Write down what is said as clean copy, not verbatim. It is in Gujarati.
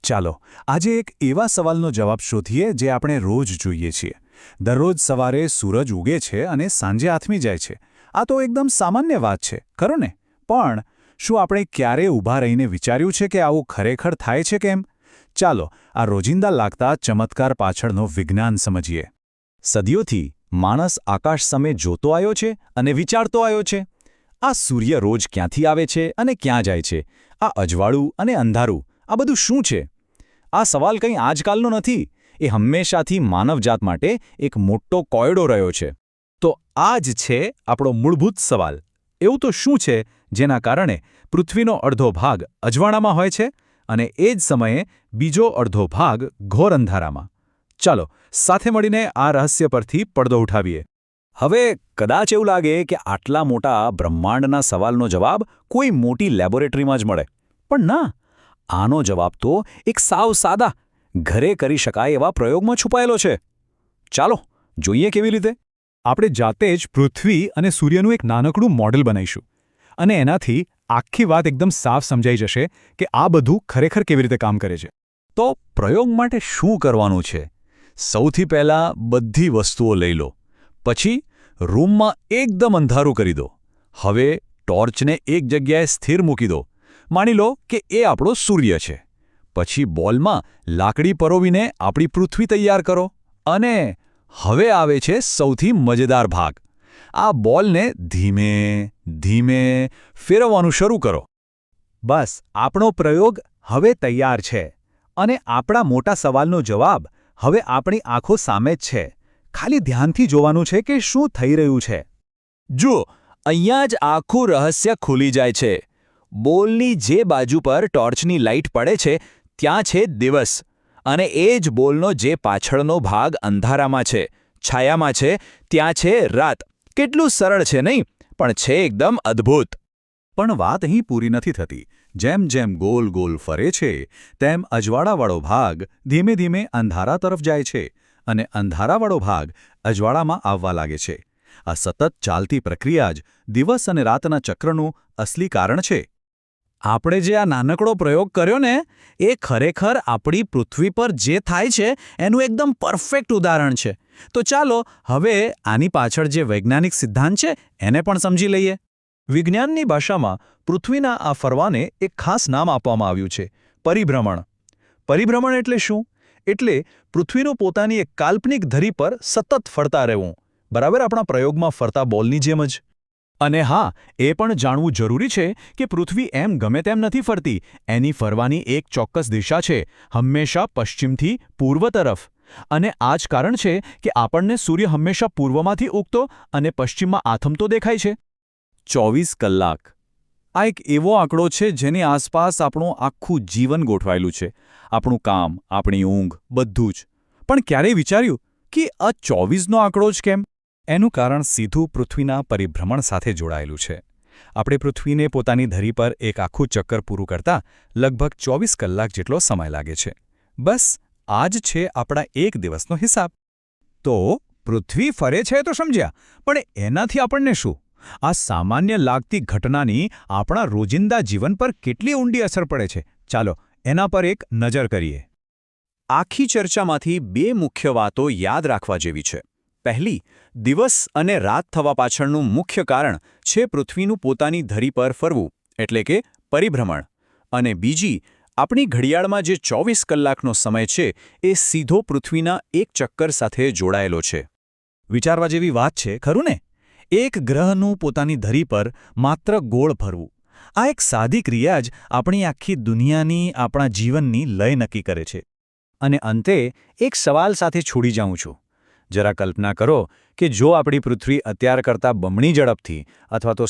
ચાલો આજે એક એવા સવાલનો જવાબ શોધીએ જે આપણે રોજ જોઈએ છીએ. દરરોજ સવારે સૂરજ ઉગે છે અને સાંજે આથમી જાય છે. આ તો એકદમ સામાન્ય વાત છે, ખરું ને? પણ શું આપણે ક્યારેય ઊભા રહીને વિચાર્યું છે કે આવું ખરેખર થાય છે કેમ? ચાલો આ રોજિંદા લાગતા ચમત્કાર પાછળનો વિજ્ઞાન સમજીએ. સદીઓથી માણસ આકાશ સામે જોતો આવ્યો છે અને વિચારતો આવ્યો છે. આ સૂર્ય રોજ ક્યાંથી આવે છે અને ક્યાં જાય છે? આ અજવાળું અને અંધારું, આ બધું શું છે? આ સવાલ કંઈ આજકાલનો નથી. એ હંમેશાથી માનવજાત માટે એક મોટો કોયડો રહ્યો છે. તો આ જ છે આપણો મૂળભૂત સવાલ. એવું તો શું છે જેના કારણે પૃથ્વીનો અડધો ભાગ અજવાળામાં હોય છે અને એ જ સમયે બીજો અડધો ભાગ ઘોર અંધારામાં? ચાલો સાથે મળીને આ રહસ્ય પરથી પડદો ઉઠાવીએ. હવે કદાચ એવું લાગે કે આટલા મોટા બ્રહ્માંડના સવાલનો જવાબ કોઈ મોટી લેબોરેટરીમાં જ મળે. પણ ના, આનો જવાબ તો એક સાવ સાદા, ઘરે કરી શકાય એવા પ્રયોગમાં છુપાયેલો છે. ચાલો જોઈએ કેવી રીતે. આપણે જાતે જ પૃથ્વી અને સૂર્યનું એક નાનકડું મોડેલ બનાવીશું અને એનાથી આખી વાત એકદમ સાફ સમજાઈ જશે કે આ બધું ખરેખર કેવી રીતે કામ કરે છે. તો પ્રયોગ માટે શું કરવાનું છે? સૌથી પહેલાં બધી વસ્તુઓ લઈ લો. પછી રૂમમાં એકદમ અંધારું કરી દો. હવે ટોર્ચને એક જગ્યાએ સ્થિર મૂકી દો. માની લો કે એ આપણો સૂર્ય છે. પછી બોલમાં લાકડી પરોવીને આપણી પૃથ્વી તૈયાર કરો. અને હવે આવે છે સૌથી મજેદાર ભાગ. આ બોલને ધીમે ધીમે ફેરવવાનું શરૂ કરો. બસ આપણો પ્રયોગ હવે તૈયાર છે. અને આપણા મોટા સવાલનો જવાબ હવે આપણી આંખો સામે જ છે. ખાલી ધ્યાનથી જોવાનું છે કે શું થઈ રહ્યું છે. જુઓ, અહીંયા જ આખું રહસ્ય ખુલી જાય છે. બોલની જે બાજુ પર ટોર્ચની લાઇટ પડે છે ત્યાં છે દિવસ, અને એ જ બોલનો જે પાછળનો ભાગ અંધારામાં છે, છાયામાં છે, ત્યાં છે રાત. કેટલું સરળ છે નહીં? પણ છે એકદમ અદ્ભુત. પણ વાત અહીં પૂરી નથી થતી. જેમ જેમ ગોલ ગોલ ફરે છે તેમ અજવાળાવાળો ભાગ ધીમે ધીમે અંધારા તરફ જાય છે અને અંધારાવાળો ભાગ અજવાળામાં આવવા લાગે છે. આ સતત ચાલતી પ્રક્રિયા જ દિવસ અને રાતના ચક્રનું અસલી કારણ છે. આપણે જે આ નાનકડો પ્રયોગ કર્યો ને, એ ખરેખર આપણી પૃથ્વી પર જે થાય છે એનું એકદમ પરફેક્ટ ઉદાહરણ છે. તો ચાલો હવે આની પાછળ જે વૈજ્ઞાનિક સિદ્ધાંત છે એને પણ સમજી લઈએ. વિજ્ઞાનની ભાષામાં પૃથ્વીના આ ફરવાને એક ખાસ નામ આપવામાં આવ્યું છે, પરિભ્રમણ. પરિભ્રમણ એટલે શું? એટલે પૃથ્વીનું પોતાની એક કાલ્પનિક ધરી પર સતત ફરતા રહેવું. બરાબર આપણા પ્રયોગમાં ફરતા બોલની જેમ જ. અને હા, એ પણ જાણવું જરૂરી છે કે પૃથ્વી એમ ગમે તેમ નથી ફરતી. એની ફરવાની એક ચોક્કસ દિશા છે, હંમેશા પશ્ચિમથી પૂર્વ તરફ. અને આ જ કારણ છે કે આપણને સૂર્ય હંમેશા પૂર્વમાંથી ઉગતો અને પશ્ચિમમાં આથમતો દેખાય છે. 24 કલાક. આ એક એવો આંકડો છે જેની આસપાસ આપણું આખું જીવન ગોઠવાયેલું છે. આપણું કામ, આપણી ઊંઘ, બધું જ. પણ ક્યારેય વિચાર્યું કે આ 24નો આંકડો જ કેમ? એનું કારણ સીધું પૃથ્વીના પરિભ્રમણ સાથે જોડાયેલું છે. આપણે પૃથ્વીને પોતાની ધરી પર એક આખું ચક્કર પૂરું કરતાં લગભગ 24 કલાક જેટલો સમય લાગે છે. બસ આ જ છે આપણા એક દિવસનો હિસાબ. તો પૃથ્વી ફરે છે તો સમજ્યા, પણ એનાથી આપણને શું? આ સામાન્ય લાગતી ઘટનાની આપણા રોજિંદા જીવન પર કેટલી ઊંડી અસર પડે છે, ચાલો એના પર એક નજર કરીએ. આખી ચર્ચામાંથી 2 મુખ્ય વાતો યાદ રાખવા જેવી છે. પહેલી, દિવસ અને રાત થવા પાછળનું મુખ્ય કારણ છે પૃથ્વીનું પોતાની ધરી પર ફરવું, એટલે કે પરિભ્રમણ. અને બીજી, આપણી ઘડિયાળમાં જે 24 કલાકનો સમય છે એ સીધો પૃથ્વીના એક ચક્કર સાથે જોડાયેલો છે. વિચારવા જેવી વાત છે, ખરું ને? એક ગ્રહનું પોતાની ધરી પર માત્ર ગોળ ફરવું. આ એક સાદી ક્રિયા જ આપણી આખી દુનિયાની, આપણા જીવનની લય નક્કી કરે છે. અને અંતે એક સવાલ સાથે છોડી જાઉં છું. જરા કલ્પના કરો કે જો આપણી પૃથ્વી અત્યાર કરતાં બમણી ઝડપથી અથવા તો